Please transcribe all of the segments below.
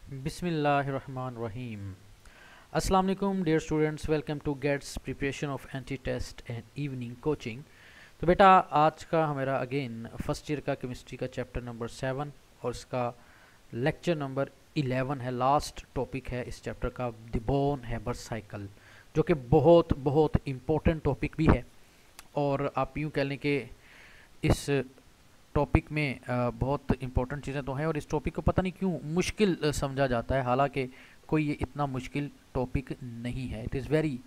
बिस्मिल्लाहिर्रहमानिर्रहीम। अस्सलाम वालेकुम dear students, welcome to gates preparation of entry test and evening coaching. तो बेटा आज का हमारा अगेन फर्स्ट ईयर का केमिस्ट्री का चैप्टर नंबर 7 और इसका लेक्चर नंबर 11 है। लास्ट टॉपिक है इस चैप्टर का द बोन हैबर साइकिल, जो कि बहुत बहुत इम्पोर्टेंट टॉपिक भी है। और आप यूँ कह लें कि इस टॉपिक में बहुत इंपॉर्टेंट चीज़ें तो हैं और इस टॉपिक को पता नहीं क्यों मुश्किल समझा जाता है, हालांकि कोई ये इतना मुश्किल टॉपिक नहीं है। It is very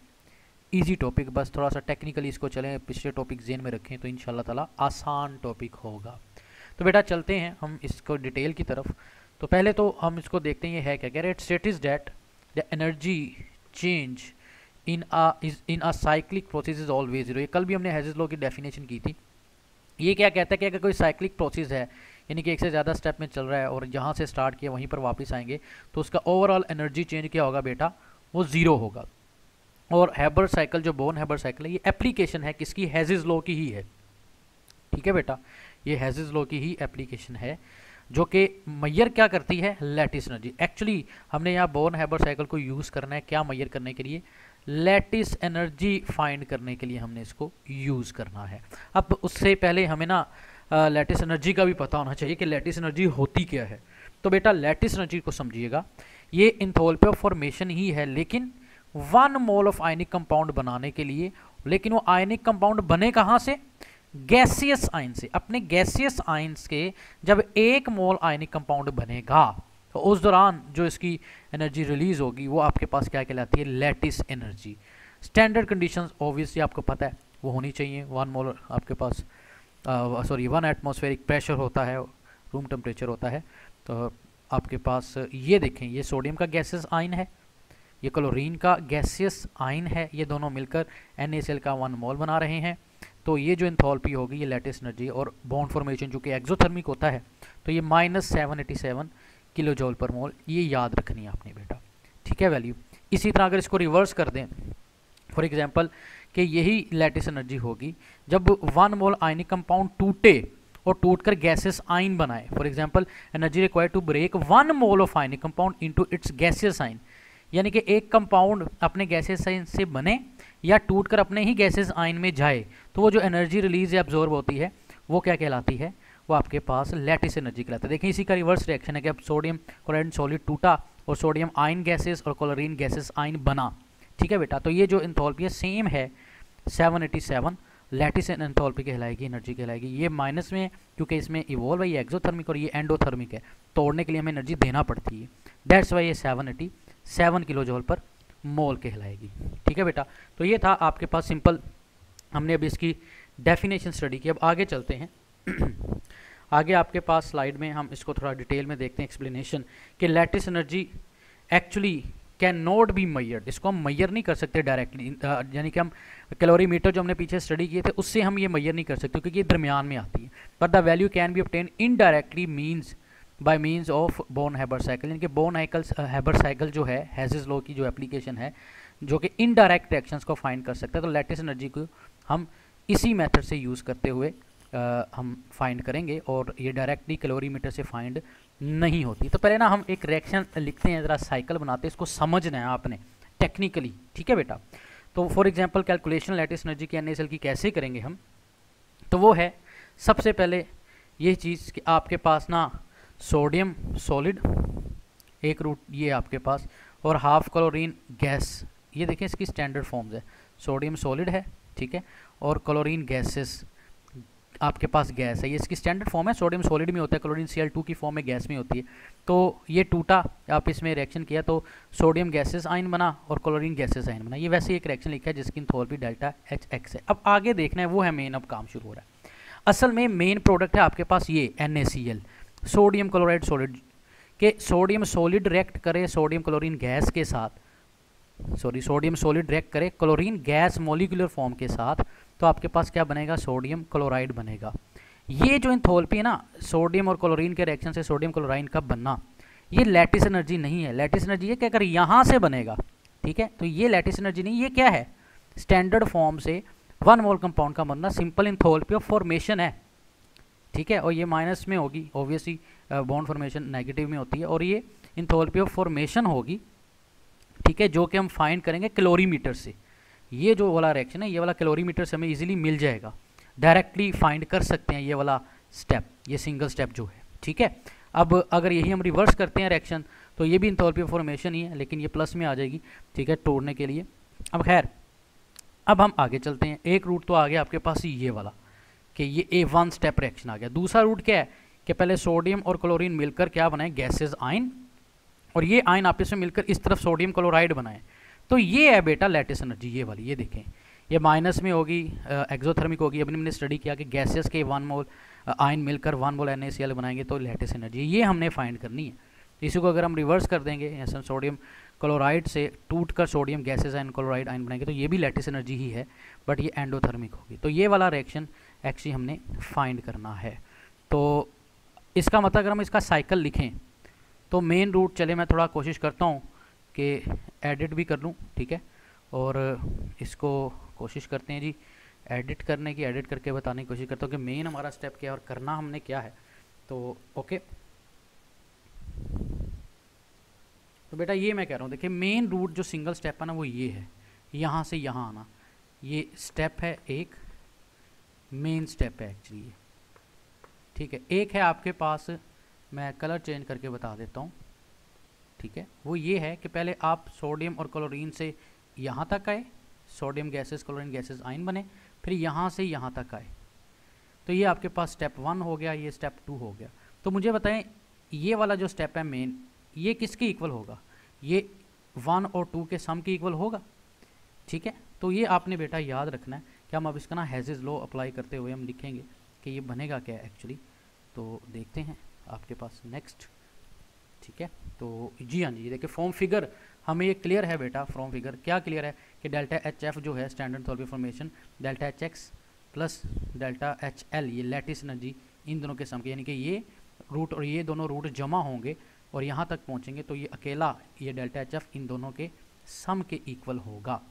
easy topic, बस थोड़ा सा टेक्निकली इसको चलें, पिछले टॉपिक जेन में रखें तो इंशाल्लाह ताला आसान टॉपिक होगा। तो बेटा चलते हैं हम इसको डिटेल की तरफ। तो पहले तो हम इसको देखते हैं ये है क्या। कह रहे it states that the energy change in a cyclic process is always zero. ये कल भी हमने हेज़ेस लॉ की डेफिनेशन की थी। ये क्या कहता है कि अगर कोई साइक्लिक प्रोसेस है, यानी कि एक से ज़्यादा स्टेप में चल रहा है और जहाँ से स्टार्ट किया वहीं पर वापस आएंगे, तो उसका ओवरऑल एनर्जी चेंज क्या होगा बेटा, वो ज़ीरो होगा। और हैबर साइकिल जो बोन हैबर साइकिल है, ये एप्लीकेशन है किसकी, हेज़ेस लॉ की ही है। ठीक है बेटा, ये हेज़ेस लॉ की ही एप्लीकेशन है, जो कि मैयर क्या करती है, लैटिस एनर्जी। एक्चुअली हमने यहाँ बोन हैबर साइकिल को यूज़ करना है क्या मैयर करने के लिए, लैटिस एनर्जी फाइंड करने के लिए हमने इसको यूज़ करना है। अब उससे पहले हमें ना लैटिस एनर्जी का भी पता होना चाहिए कि लैटिस एनर्जी होती क्या है। तो बेटा लैटिस एनर्जी को समझिएगा, ये एंथैल्पी ऑफ फॉर्मेशन ही है, लेकिन 1 मोल ऑफ आयनिक कंपाउंड बनाने के लिए। लेकिन वो आयनिक कंपाउंड बने कहाँ से, गैसियस आयन से। अपने गैसियस आयन्स के जब 1 मोल आयनिक कंपाउंड बनेगा तो उस दौरान जो इसकी एनर्जी रिलीज होगी वो आपके पास क्या कहलाती है, lattice energy. Standard conditions obviously आपको पता है वो होनी चाहिए। 1 मोल आपके पास 1 एटमॉस्फेरिक प्रेशर होता है, रूम टेम्परेचर होता है। तो आपके पास ये देखें, ये सोडियम का गैसियस आयन है, ये क्लोरीन का गैसियस आयन है, ये दोनों मिलकर NaCl का 1 मोल बना रहे हैं। तो ये जो एंथैल्पी होगी ये लैटिस एनर्जी, और बॉन्ड फॉर्मेशन जो कि एक्सोथर्मिक होता है, तो ये -787 किलो जॉल पर मोल, ये याद रखनी है आपने बेटा। ठीक है वैल्यू। इसी तरह अगर इसको रिवर्स कर दें, फॉर एग्जांपल कि यही लैटिस एनर्जी होगी जब 1 मोल आयनिक कंपाउंड टूटे और टूटकर गैसेस आयन बनाए। For example energy required to break 1 mole of ionic compound into its gaseous ion, यानी कि एक कंपाउंड अपने गैसेस आयन से बने या टूटकर अपने ही गैसेस आयन में जाए, तो वो जो एनर्जी रिलीज या एब्जॉर्ब होती है वो क्या कहलाती है, वो आपके पास लैटिस एनर्जी कहलाता है। देखिए इसी का रिवर्स रिएक्शन है कि अब सोडियम क्लोराइड सॉलिड टूटा और सोडियम आयन गैसेस और क्लोरीन गैसेस आयन बना। ठीक है बेटा, तो ये जो एंथैल्पी है सेम है 787, लैटिस एंथैल्पी कहलाएगी, एनर्जी कहलाएगी। ये माइनस में क्योंकि इसमें इवॉल्व है, ये एक्सोथर्मिक और ये एंडोथर्मिक है, तोड़ने के लिए हमें एनर्जी देना पड़ती है। दैट्स वाई ये 787 किलो जॉल पर मोल कहलाएगी। ठीक है बेटा, तो ये था आपके पास सिंपल, हमने अभी इसकी डेफिनेशन स्टडी की। अब आगे चलते हैं आगे आपके पास स्लाइड में हम इसको थोड़ा डिटेल में देखते हैं, एक्सप्लेनेशन कि lattice energy actually can not be measured. इसको हम मैयर नहीं कर सकते डायरेक्टली, यानी कि हम कैलोरीमीटर जो हमने पीछे स्टडी किए थे उससे हम ये मैयर नहीं कर सकते क्योंकि ये दरमियान में आती है। But the value can be obtain indirectly means by means of bone Haber cycle, यानी कि बोन हैबर साइकिल जो है हेज़ेस लॉ की जो एप्लीकेशन है, जो कि इनडायरेक्ट रिएक्शंस को फाइंड कर सकता है। तो लैटिस एनर्जी को हम इसी मेथड से यूज़ करते हुए हम फाइंड करेंगे, और ये डायरेक्टली कैलोरीमीटर से फाइंड नहीं होती। तो पहले ना हम एक रिएक्शन लिखते हैं, ज़रा साइकिल बनाते हैं, इसको समझना है आपने टेक्निकली। ठीक है बेटा, तो for example calculation lattice energy की NaCl की कैसे करेंगे हम, तो वो है सबसे पहले ये चीज़ कि आपके पास ना सोडियम सॉलिड एक रूट ये आपके पास, और हाफ क्लोरीन गैस, ये देखें इसकी स्टैंडर्ड फॉर्म्स है, सोडियम सॉलिड है, ठीक है, और क्लोरीन गैसेस आपके पास गैस है, ये इसकी स्टैंडर्ड फॉर्म है, सोडियम सॉलिड में होता है, क्लोरीन Cl2 की फॉर्म में गैस में होती है। तो ये टूटा, आप इसमें रिएक्शन किया तो सोडियम गैसेस आयन बना और क्लोरीन गैसेस आयन बना। ये वैसे एक रिएक्शन लिखा है जिसकी एंथैल्पी डेल्टा HX है। अब आगे देखना है वो है मेन, अब काम शुरू हो रहा है। असल में मेन प्रोडक्ट है आपके पास ये NaCl, सोडियम क्लोराइड सॉलिड के सोडियम सॉलिड रिएक्ट करे सोडियम क्लोरीन गैस के साथ, सोडियम सॉलिड रिएक्ट करे क्लोरीन गैस मॉलिक्यूलर फॉर्म के साथ, तो आपके पास क्या बनेगा, सोडियम क्लोराइड बनेगा। ये जो एंथैल्पी है ना सोडियम और क्लोरीन के रिएक्शन से सोडियम क्लोराइड का बनना, ये लैटिस एनर्जी नहीं है। लैटिस एनर्जी ये क्या कर यहाँ से बनेगा, ठीक है, तो ये लैटिस एनर्जी नहीं, ये क्या है, स्टैंडर्ड फॉर्म से 1 मोल कंपाउंड का बनना, सिंपल एंथैल्पी ऑफ फॉर्मेशन है। ठीक है, और ये माइनस में होगी ऑब्वियसली, बॉन्ड फॉर्मेशन नेगेटिव में होती है, और ये इंथैल्पी ऑफ फॉर्मेशन होगी, ठीक है, जो कि हम फाइंड करेंगे कैलोरीमीटर से। ये जो वाला रिएक्शन है, ये वाला कैलोरीमीटर से हमें इजीली मिल जाएगा, डायरेक्टली फाइंड कर सकते हैं ये वाला स्टेप, ये सिंगल स्टेप जो है, ठीक है। अब अगर यही हम रिवर्स करते हैं रिएक्शन, तो ये भी इंथैल्पी ऑफ फॉर्मेशन ही है, लेकिन ये प्लस में आ जाएगी, ठीक है, तोड़ने के लिए। अब खैर, अब हम आगे चलते हैं। एक रूट तो आ गया आपके पास ये वाला, कि ये ए वन स्टेप रिएक्शन आ गया। दूसरा रूट क्या है कि पहले सोडियम और क्लोरीन मिलकर क्या बनाए, गैसेज आयन, और ये आयन आपस में मिलकर इस तरफ सोडियम क्लोराइड बनाए। तो ये है बेटा लैटिस एनर्जी, ये वाली, ये देखें, ये माइनस में होगी, एक्सोथर्मिक होगी। अभी हमने स्टडी किया कि गैसेस के 1 मोल आयन मिलकर 1 मोल NaCl बनाएंगे तो लैटिस एनर्जी, ये हमने फाइंड करनी है। इसी को अगर हम रिवर्स कर देंगे, ऐसा सोडियम क्लोराइड से टूट कर sodium gases ion chloride ion बनाएंगे, तो ये भी लैटिस एनर्जी ही है, बट ये एंडोथर्मिक होगी। तो ये वाला रिएक्शन एक्चुअली हमने फाइंड करना है। तो इसका मतलब अगर हम इसका साइकिल लिखें तो मेन रूट, चले मैं थोड़ा कोशिश करता हूँ कि एडिट भी कर लूँ, ठीक है, और इसको कोशिश करते हैं जी एडिट करने की, एडिट करके बताने की कोशिश करता हूँ कि मेन हमारा स्टेप क्या है और करना हमने क्या है। तो ओके, तो बेटा ये मैं कह रहा हूँ, देखिए मेन रूट जो सिंगल स्टेप है ना वो ये है, यहाँ से यहाँ आना, ये स्टेप है, एक मेन स्टेप है एक्चुअली ये, ठीक है। एक है आपके पास, मैं कलर चेंज करके बता देता हूँ, ठीक है, वो ये है कि पहले आप सोडियम और क्लोरीन से यहाँ तक आए, sodium gases chlorine gases ion बने, फिर यहाँ से यहाँ तक आए, तो ये आपके पास स्टेप 1 हो गया, ये स्टेप 2 हो गया। तो मुझे बताएं ये वाला जो स्टेप है मेन, ये किसके इक्वल होगा, ये 1 और 2 के सम के इक्वल होगा, ठीक है। तो ये आपने बेटा याद रखना है कि हम अब इसका ना हेजेस लॉ अप्लाई करते हुए हम लिखेंगे कि ये बनेगा क्या एक्चुअली। तो देखते हैं आपके पास नेक्स्ट, ठीक है। तो जी हाँ जी, देखिए फॉर्म फिगर हमें ये क्लियर है बेटा, फॉर्म फिगर क्या क्लियर है कि डेल्टा HF जो है standard enthalpy formation, delta HX plus delta HL ये लैटिस एनर्जी, इन दोनों के सम के, यानी कि ये रूट और ये दोनों रूट जमा होंगे और यहाँ तक पहुँचेंगे, तो ये अकेला ये डेल्टा HF इन दोनों के सम के इक्वल होगा।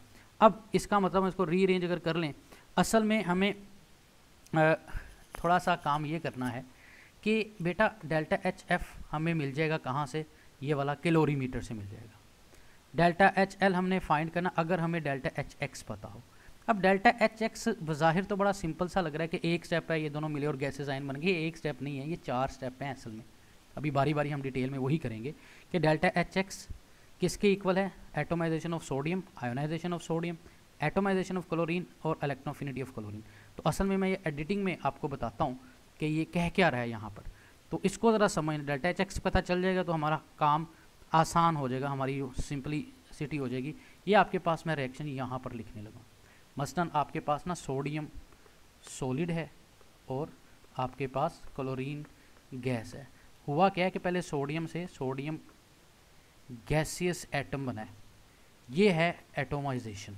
अब इसका मतलब इसको रीअरेंज अगर कर लें, असल में हमें थोड़ा सा काम ये करना है कि बेटा डेल्टा HF हमें मिल जाएगा कहाँ से, ये वाला कैलोरीमीटर से मिल जाएगा। डेल्टा HL हमने फाइंड करना अगर हमें डेल्टा HX पता हो। अब डेल्टा HX बज़ाहिर तो बड़ा सिंपल सा लग रहा है कि एक स्टेप है, ये दोनों मिले और गैसेस आयन बन गए, एक स्टेप नहीं है, ये 4 स्टेप हैं असल में। अभी बारी बारी हम डिटेल में वही करेंगे कि डेल्टा HX किसके इक्वल है, atomisation of sodium, ionisation of sodium, atomisation of chlorine और इलेक्ट्रोफिनिटी ऑफ क्लोरीन। तो असल में मैं ये एडिटिंग में आपको बताता हूँ कि ये कह क्या रहा है यहाँ पर, तो इसको ज़रा समझ, डेल्टा HX पता चल जाएगा तो हमारा काम आसान हो जाएगा, हमारी सिंपलिसिटी हो जाएगी। ये आपके पास मैं रिएक्शन यहाँ पर लिखने लगा, मसलन आपके पास ना सोडियम सॉलिड है और आपके पास क्लोरीन गैस है। हुआ क्या है कि पहले सोडियम से सोडियम गैसियस एटम बना है, ये है एटोमाइजेशन,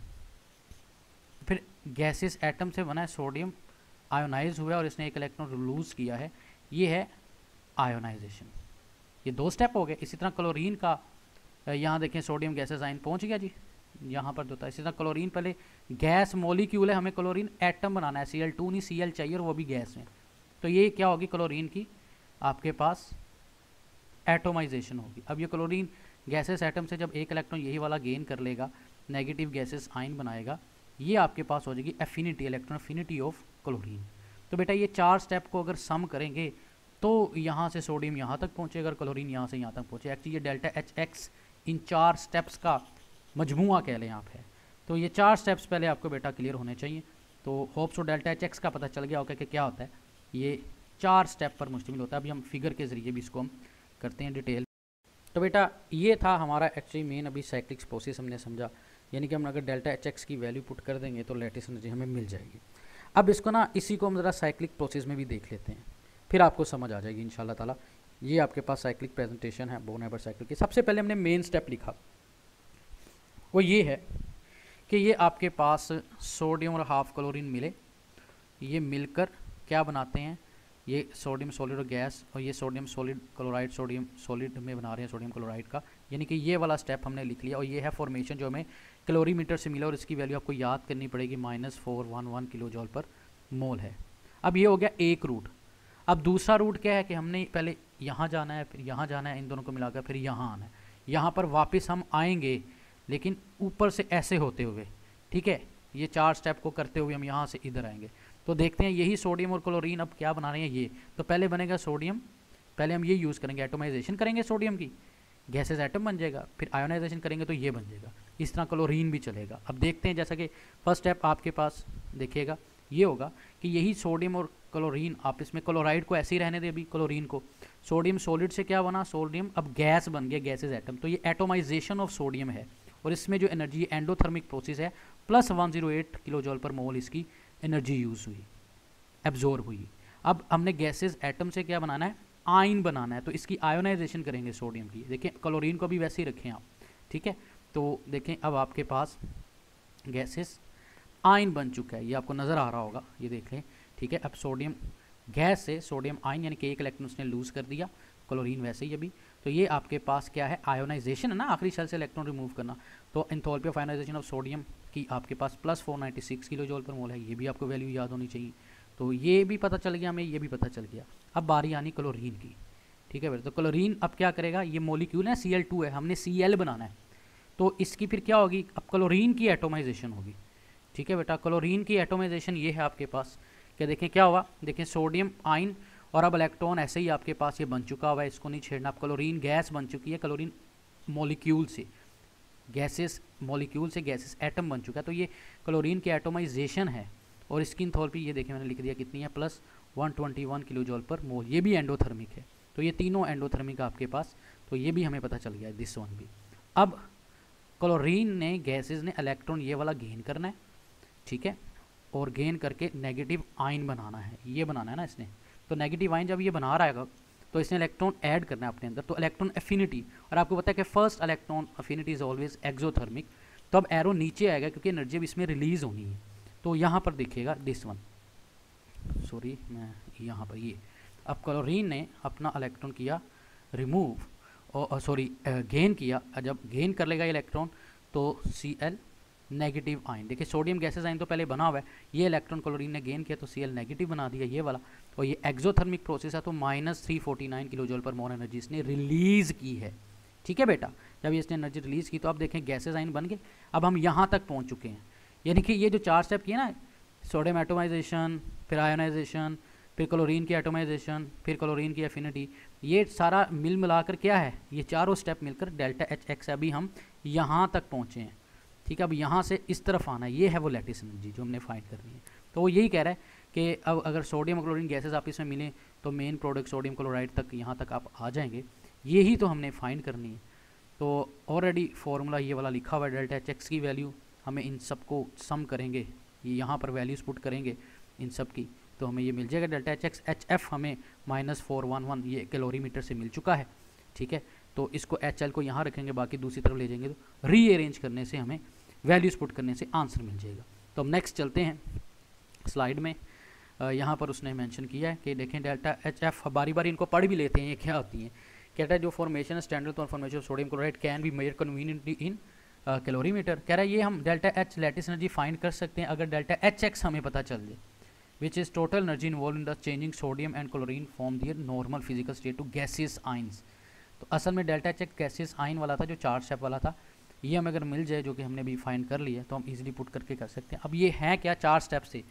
फिर गैसियस एटम से बना है सोडियम, आयोनाइज हुआ और इसने एक इलेक्ट्रॉन लूज किया है, ये है आयोनाइजेशन। ये 2 स्टेप हो गए। इसी तरह क्लोरीन का यहाँ देखें, सोडियम गैसेस आयन पहुँच गया जी यहाँ पर जो था। इसी तरह क्लोरीन पहले गैस मॉलिक्यूल है, हमें क्लोरीन एटम बनाना है, Cl2 नहीं Cl चाहिए और वो भी गैस में। तो ये क्या होगी, क्लोरीन की आपके पास एटोमाइजेशन होगी। अब ये क्लोरीन गैसेस एटम से जब एक इलेक्ट्रॉन यही वाला गेन कर लेगा, नेगेटिव गैसेस आयन बनाएगा, ये आपके पास हो जाएगी affinity, electron affinity of chlorine. तो बेटा ये 4 स्टेप को अगर सम करेंगे तो यहाँ से सोडियम यहाँ तक पहुँचेगा और क्लोरीन यहाँ से यहाँ तक पहुँचे। एक्चुअली ये डेल्टा HX इन 4 स्टेप्स का मजमुआ कह लें आप है। तो ये 4 स्टेप्स पहले आपको बेटा क्लियर होने चाहिए। तो होप्स और डेल्टा HX का पता चल गया होगा कि क्या होता है, ये 4 स्टेप पर मुश्तमिल होता है। अभी हम फिगर के ज़रिए भी इसको हम करते हैं डिटेल। तो बेटा ये था हमारा एक्चुअली मेन अभी साइक्लिक प्रोसेस हमने समझा, यानी कि हम अगर डेल्टा HX की वैल्यू पुट कर देंगे तो लैटिस एनर्जी हमें मिल जाएगी। अब इसको ना इसी को हम ज़रा साइक्लिक प्रोसेस में भी देख लेते हैं, फिर आपको समझ आ जाएगी इंशाल्लाह ताला। ये आपके पास साइक्लिक प्रेजेंटेशन है बोन हैबर साइकिल की। सबसे पहले हमने मेन स्टेप लिखा, वो ये है कि ये आपके पास सोडियम और हाफ क्लोरीन मिले, ये मिलकर क्या बनाते हैं, ये सोडियम सॉलिड और गैस, और ये sodium solid chloride sodium solid में बना रहे हैं सोडियम क्लोराइड का, यानी कि ये वाला स्टेप हमने लिख लिया। और ये है फॉर्मेशन जो हमें कैलोरीमीटर से मिला और इसकी वैल्यू आपको याद करनी पड़ेगी, -411 किलो जॉल पर मोल है। अब ये हो गया एक रूट। अब दूसरा रूट क्या है कि हमने पहले यहाँ जाना है, फिर यहाँ जाना है, इन दोनों को मिलाकर फिर यहाँ आना है, यहाँ पर वापस हम आएंगे लेकिन ऊपर से ऐसे होते हुए, ठीक है। ये 4 स्टेप को करते हुए हम यहाँ से इधर आएंगे। तो देखते हैं यही सोडियम और क्लोरीन अब क्या बना रहे हैं ये। तो पहले बनेगा सोडियम, पहले हम ये यूज़ करेंगे, एटोमाइजेशन करेंगे सोडियम की, गैसेस एटम बन जाएगा, फिर आयोनाइजेशन करेंगे तो ये बन जाएगा। इस तरह क्लोरीन भी चलेगा। अब देखते हैं, जैसा कि फर्स्ट स्टेप आपके पास देखिएगा ये होगा कि यही सोडियम और क्लोरीन आपस में, क्लोराइड को ऐसे ही रहने दे अभी, क्लोरीन को, सोडियम सॉलिड से क्या बना, सोडियम अब गैस बन गया, गैसेज एटम। तो ये एटोमाइजेशन ऑफ सोडियम है और इसमें जो एनर्जी एंडोथर्मिक प्रोसेस है, प्लस 108 किलो जॉल पर मोल इसकी एनर्जी यूज़ हुई, एब्जॉर्ब हुई। अब हमने गैसेज एटम से क्या बनाना है, आयन बनाना है, तो इसकी आयोनाइजेशन करेंगे सोडियम की। देखें क्लोरीन को भी वैसे ही रखें आप, ठीक है। तो देखें अब आपके पास गैसेस आयन बन चुका है, ये आपको नज़र आ रहा होगा, ये देख लें, ठीक है। अब सोडियम गैस से सोडियम आयन यानी कि एक इलेक्ट्रॉन उसने लूज़ कर दिया, क्लोरीन वैसे ही अभी। तो ये आपके पास क्या है, आयोनाइजेशन है ना, आखिरी शेल से इलेक्ट्रॉन रिमूव करना। तो enthalpy of ionisation of sodium की आपके पास प्लस 496 किलो जॉल पर मोल है, ये भी आपको वैल्यू याद होनी चाहिए। तो ये भी पता चल गया हमें, ये भी पता चल गया। अब बारी आनी क्लोरीन की, ठीक है बेटा। तो क्लोरीन अब क्या करेगा, ये मोलिक्यूल है Cl2 है, हमने Cl बनाना है, तो इसकी फिर क्या होगी, अब क्लोरीन की एटोमाइजेशन होगी, ठीक है बेटा। क्लोरीन की एटोमाइजेशन ये है आपके पास, क्या देखें क्या हुआ, देखें सोडियम आयन और अब इलेक्ट्रॉन ऐसे ही आपके पास ये बन चुका हुआ है, इसको नहीं छेड़ना। अब क्लोरीन गैस बन चुकी है, क्लोरीन मॉलिक्यूल से गैसेस, मॉलिक्यूल से गैसेस एटम बन चुका है। तो ये क्लोरीन की एटोमाइजेशन है और इसकी एंथैल्पी ये देखें मैंने लिख दिया कितनी है, प्लस 121 किलो जॉल पर मोल, ये भी एंडोथर्मिक है। तो ये तीनों एंडोथर्मिक आपके पास, तो ये भी हमें पता चल गया है, दिस वन भी। अब क्लोरीन ने, गैसेस ने इलेक्ट्रॉन ये वाला गेन करना है, ठीक है, और गेन करके नेगेटिव आयन बनाना है, ये बनाना है ना इसने। तो नेगेटिव आयन जब ये बना रहा है तो इसने इलेक्ट्रॉन ऐड करना है अपने अंदर, तो इलेक्ट्रॉन एफिनिटी, और आपको पता है कि first electron affinity is always exothermic. तो अब एरो नीचे आएगा क्योंकि एनर्जी अब इसमें रिलीज होनी है। तो यहाँ पर देखिएगा दिस वन, सॉरी मैं यहाँ पर ये, अब क्लोरीन ने अपना इलेक्ट्रॉन किया रिमूव, और सॉरी गेन किया। जब गेन कर लेगा इलेक्ट्रॉन तो Cl नेगेटिव आयन, देखिए सोडियम गैसेस आयन तो पहले बना हुआ है, ये इलेक्ट्रॉन क्लोरीन ने गेन किया तो Cl नेगेटिव बना दिया ये वाला, और ये एक्सोथर्मिक प्रोसेस है, तो -349 किलो जॉल पर मोल एनर्जी इसने रिलीज़ की है, ठीक है बेटा। जब इसने एनर्जी रिलीज़ की तो अब देखें गैसेस आयन बन गए। अब हम यहाँ तक पहुँच चुके हैं, यानी कि ये जो 4 स्टेप किए ना, सोडियम एटोमाइजेशन, फिर आयोनाइजेशन, फिर क्लोरीन की एटोमाइजेशन, फिर क्लोरीन की एफिनिटी, ये सारा मिल मिलाकर क्या है, ये चारों स्टेप मिलकर डेल्टा HX, अभी हम यहाँ तक पहुँचे हैं, ठीक है। अब यहाँ से इस तरफ आना है, ये है वो लैटिस एनर्जी जो हमने फाइंड करनी है। तो वो यही कह रहा है कि अब अगर सोडियम और क्लोरीन गैसेस आपस में मिलें तो मेन प्रोडक्ट सोडियम क्लोराइड तक यहाँ तक आप आ जाएंगे, यही तो हमने फाइंड करनी है। तो ऑलरेडी फार्मूला ये वाला लिखा हुआ है, डेल्टा HX की वैल्यू हमें इन सबको सम करेंगे, ये यहाँ पर वैल्यूज़ पुट करेंगे इन सब की, तो हमें ये मिल जाएगा डेल्टा HX। HF हमें -411 ये कैलोरीमीटर से मिल चुका है, ठीक है। तो इसको HL को यहाँ रखेंगे, बाकी दूसरी तरफ ले जाएंगे, तो रीअरेंज करने से हमें वैल्यूज़ पुट करने से आंसर मिल जाएगा। तो हम नेक्स्ट चलते हैं स्लाइड में। यहाँ पर उसने मेंशन किया है कि देखें डेल्टा HF, बारी बारी इनको पढ़ भी लेते हैं ये क्या होती है। कहता है जो formation standard formation of sodium chloride can be measure conveniently in calorimeter. कह रहा है ये हम delta H lattice energy find कर सकते हैं अगर डेल्टा HX हमें पता चल जाए, which is total energy involve in the changing sodium and chlorine form their normal physical state to gaseous ions. तो असल में डेल्टा HX गैसियस आइन वाला था जो 4 स्टेप वाला था, ये हमें अगर मिल जाए जो कि हमने भी फाइंड कर लिया तो हम इजीली पुट करके कर सकते हैं। अब ये है क्या 4 स्टेप से,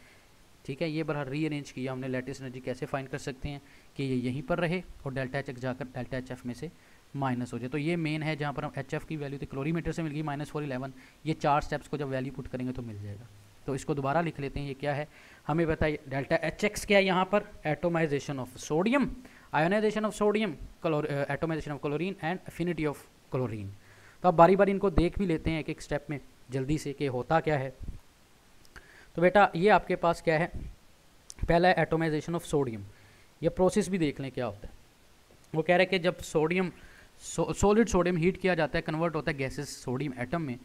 ठीक है। ये बरहर रीअरेंज किया हमने, लैटिस एनर्जी कैसे फाइंड कर सकते हैं कि ये यहीं पर रहे और डेल्टा HX जाकर डेल्टा HF में से माइनस हो जाए। तो ये मेन है जहाँ पर हम HF की वैल्यू थी क्लोरीमीटर से मिल गई -411, ये 4 स्टेप्स को जब वैल्यू पुट करेंगे तो मिल जाएगा। तो इसको दोबारा लिख लेते हैं, ये क्या है हमें बताइए। डेल्टा HX क्या है यहाँ पर, atomisation of sodium, ionisation of sodium, atomisation of chlorine and affinity of chlorine. तो अब बारी बारी इनको देख भी लेते हैं एक एक स्टेप में जल्दी से कि होता क्या है। तो बेटा ये आपके पास क्या है, पहला है एटोमाइजेशन ऑफ सोडियम, ये प्रोसेस भी देख लें क्या होता है। वो कह रहे हैं कि जब सोडियम सॉलिड सोडियम हीट किया जाता है, कन्वर्ट होता है गैसेस सोडियम एटम में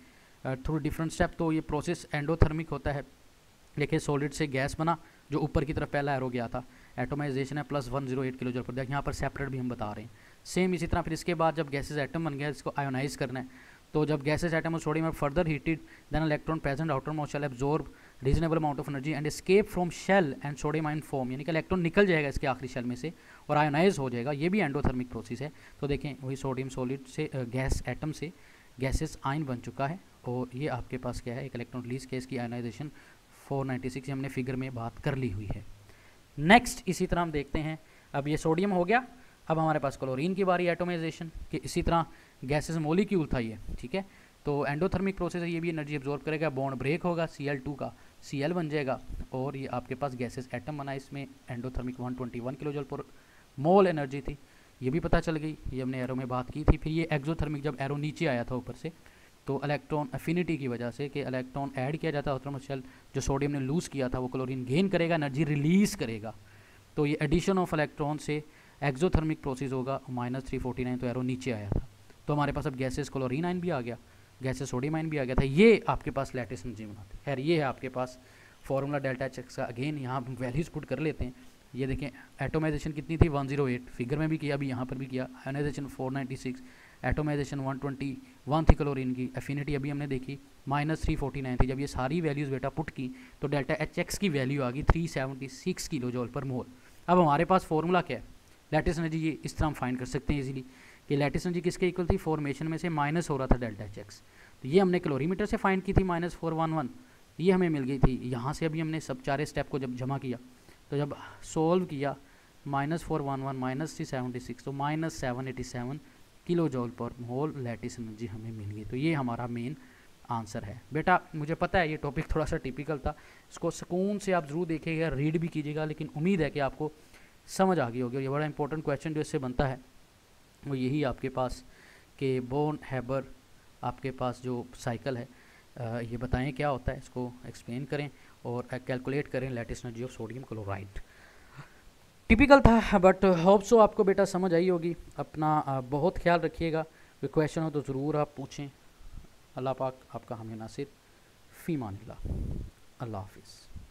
थ्रू डिफरेंट स्टेप, तो ये प्रोसेस एंडोथर्मिक होता है। लेकिन सॉलिड से गैस बना, जो ऊपर की तरफ पहला एरो गया था, एटोमाइजेशन है प्लस 108 किलो जूल पर, यहाँ पर सेपरेट भी हम बता रहे हैं। सेम इसी तरह फिर इसके बाद जब गैसेस एटम बन गया, इसको आयोनाइज करना है, तो जब गैसेस एटम और sodium further heated then electron present outermost shell absorb reasonable amount of energy and escape from shell and sodium ion form, यानी कि इलेक्ट्रॉन निकल जाएगा इसके आखिरी शेल में से और आयोनाइज हो जाएगा, ये भी एंडोथर्मिक प्रोसेस है। तो देखें वही सोडियम सॉलिड से गैस एटम से गैसेस आयन बन चुका है और ये आपके पास क्या है, एक इलेक्ट्रॉन रिलीज किया, इसकी आयोनाइजेशन 496 हमने फिगर में बात कर ली हुई है। नेक्स्ट इसी तरह हम देखते हैं, अब ये सोडियम हो गया, अब हमारे पास क्लोरीन की बारी एटोमाइजेशन कि इसी तरह गैसेस मोलिक्यूल था ये, ठीक है। तो एंडोथर्मिक प्रोसेस है, ये भी एनर्जी एब्जॉर्ब करेगा, बॉन्ड ब्रेक होगा, Cl2 का Cl बन जाएगा और ये आपके पास गैसेस एटम बना, इसमें एंडोथर्मिक 121 किलो जूल पर मोल एनर्जी थी, ये भी पता चल गई, ये हमने एरो में बात की थी। फिर ये एक्सोथर्मिक, जब एरो नीचे आया था ऊपर से, तो इलेक्ट्रॉन एफिनिटी की वजह से कि इलेक्ट्रॉन ऐड किया जाता है शेल, जो सोडियम ने लूज़ किया था वो क्लोरीन गेन करेगा, एनर्जी रिलीज़ करेगा, तो ये एडिशन ऑफ इलेक्ट्रॉन से एक्सोथर्मिक प्रोसेस होगा, -349, तो एरो नीचे आया था। तो हमारे पास अब गैसेस क्लोरीन आयन भी आ गया, गैसेस सोडियम आयन भी आ गया था, ये आपके पास लैटिस एनर्जी बनाते हैं। खैर ये है आपके पास फॉर्मूला डेल्टा एच का, अगेन यहाँ हम वैल्यूज पुट कर लेते हैं। ये देखें एटोमाइजेशन कितनी थी 108, फिगर में भी किया, अभी यहाँ पर भी किया, आयोनाइजेशन 496, एटोमाइजेशन 121 थी क्लोरीन की, एफिनिटी अभी हमने देखी -349 थी। जब ये सारी वैल्यूज़ बेटा पुट की तो डेल्टा एच एक्स की वैल्यू आ गई 376 किलो जूल पर मोल। अब हमारे पास फॉर्मूला क्या है, लैटिस एनर्जी, ये इस तरह हम फाइंड कर सकते हैं इजीली कि लैटिस एनर्जी किसके इक्वल थी, फॉर्मेशन में से माइनस हो रहा था डेल्टा एच एक्स, तो ये हमने कैलोरीमीटर से फाइंड की थी -411, ये हमें मिल गई थी। यहाँ से अभी हमने सब चारे स्टेप को जब जमा किया तो जब सोल्व किया -411 -376, तो -787 किलो जूल पर मोल लैटिस एनर्जी हमें मिल गई। तो ये हमारा मेन आंसर है। बेटा मुझे पता है ये टॉपिक थोड़ा सा टिपिकल था, इसको सुकून से आप ज़रूर देखिएगा, रीड भी कीजिएगा, लेकिन उम्मीद है कि आपको समझ आ गई होगी। और ये बड़ा इंपॉर्टेंट क्वेश्चन जो इससे बनता है वो यही आपके पास कि बोर्न हैबर आपके पास जो साइकिल है, ये बताएं क्या होता है, इसको एक्सप्लेन करें और कैलकुलेट करें lattice energy of sodium chloride. Typical था बट होप सो आपको बेटा समझ आई होगी। अपना बहुत ख्याल रखिएगा, कोई क्वेश्चन हो तो ज़रूर आप पूछें। अल्लाह पाक आपका हमें नासिर फ़ी मानिल्लाह। अल्लाह हाफिज़।